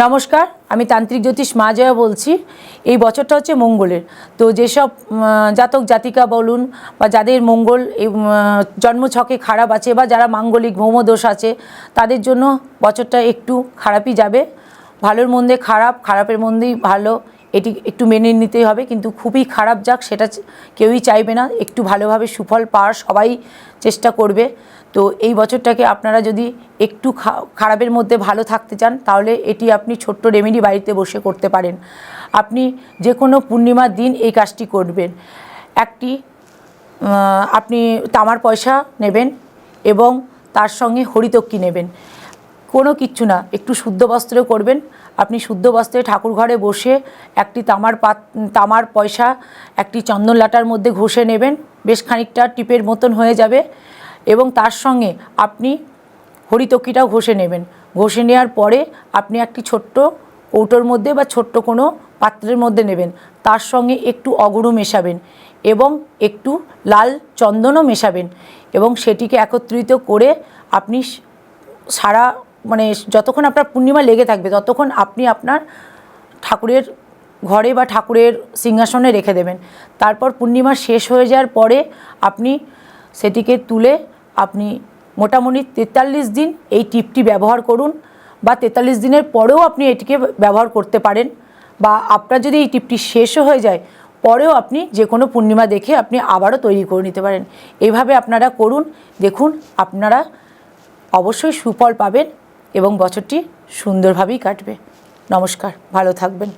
নমস্কার, আমি তান্ত্রিক জ্যোতিষ মা জয়া বলছি। এই বছরটা হচ্ছে মঙ্গলের। তো যেসব জাতক জাতিকা বলুন বা যাদের মঙ্গল এই জন্মছকে খারাপ আছে বা যারা মাঙ্গলিক ভৌমদোষ আছে, তাদের জন্য বছরটা একটু খারাপই যাবে। ভালোর মধ্যে খারাপ, খারাপের মধ্যেই ভালো, এটি একটু মেনে নিতেই হবে। কিন্তু খুবই খারাপ যাক সেটা কেউই চাইবে না। একটু ভালোভাবে সুফল পাওয়ার সবাই চেষ্টা করবে। তো এই বছরটাকে আপনারা যদি একটু খারাপের মধ্যে ভালো থাকতে চান, তাহলে এটি আপনি ছোট্ট রেমেডি বাড়িতে বসে করতে পারেন। আপনি যে কোনো পূর্ণিমার দিন এই কাজটি করবেন। আপনি তামার পয়সা নেবেন এবং তার সঙ্গে হরিতকি নেবেন। কোনো কিচ্ছু না, একটু শুদ্ধ বস্ত্রে করবেন। আপনি শুদ্ধ বস্ত্রে ঠাকুর ঘরে বসে একটি তামার পয়সা একটি চন্দন লাটার মধ্যে ঘষে নেবেন, বেশ খানিকটা টিপের মতন হয়ে যাবে। এবং তার সঙ্গে আপনি হরিতকিটাও ঘষে নেবেন। ঘষে নেওয়ার পরে আপনি একটি ছোট্ট কৌটোর মধ্যে বা ছোট্ট কোনো পাত্রের মধ্যে নেবেন। তার সঙ্গে একটু অগুরু মেশাবেন এবং একটু লাল চন্দনও মেশাবেন এবং সেটিকে একত্রিত করে আপনি যতক্ষণ আপনার পূর্ণিমা লেগে থাকবে ততক্ষণ আপনি আপনার ঠাকুরের ঘরে বা ঠাকুরের সিংহাসনে রেখে দেবেন। তারপর পূর্ণিমা শেষ হয়ে যাওয়ার পরে আপনি সেটিকে তুলে আপনি মোটামুটি 43 দিন এই টিপটি ব্যবহার করুন, বা 43 দিনের পরেও আপনি এটিকে ব্যবহার করতে পারেন। বা আপনার যদি এই টিপটি শেষও হয়ে যায়, পরেও আপনি যে কোনো পূর্ণিমা দেখে আপনি আবারও তৈরি করে নিতে পারেন। এইভাবে আপনারা করুন, দেখুন আপনারা অবশ্যই সুফল পাবেন এবং বছরটি সুন্দরভাবেই কাটবে। নমস্কার, ভালো থাকবেন।